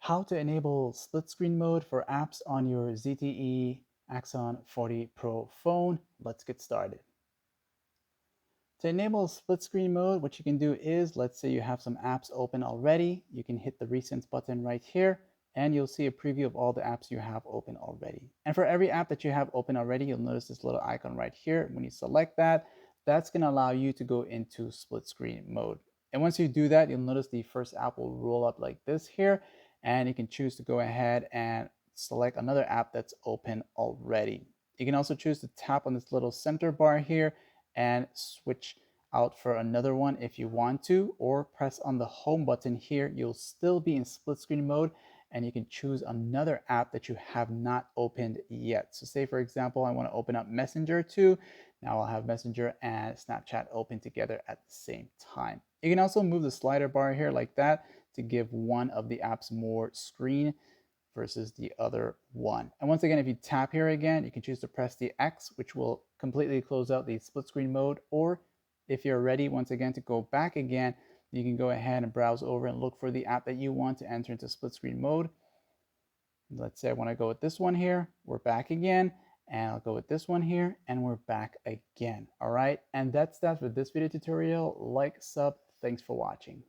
How to enable split screen mode for apps on your ZTE Axon 40 Pro phone. Let's get started. To enable split screen mode, what you can do is, let's say you have some apps open already, you can hit the recent button right here, and you'll see a preview of all the apps you have open already. And for every app that you have open already, you'll notice this little icon right here. When you select that, that's going to allow you to go into split screen mode. And once you do that, you'll notice the first app will roll up like this here, and you can choose to go ahead and select another app that's open already. You can also choose to tap on this little center bar here and switch out for another one if you want to, or press on the home button here. You'll still be in split screen mode and you can choose another app that you have not opened yet. So say for example, I want to open up Messenger too. Now I'll have Messenger and Snapchat open together at the same time. You can also move the slider bar here like that to give one of the apps more screen versus the other one. And once again, if you tap here again, you can choose to press the X, which will completely close out the split screen mode. Or if you're ready, once again, to go back again, you can go ahead and browse over and look for the app that you want to enter into split screen mode. Let's say I want to go with this one here. We're back again. And I'll go with this one here, and we're back again. All right. And that's that for this video tutorial. Like, sub. Thanks for watching.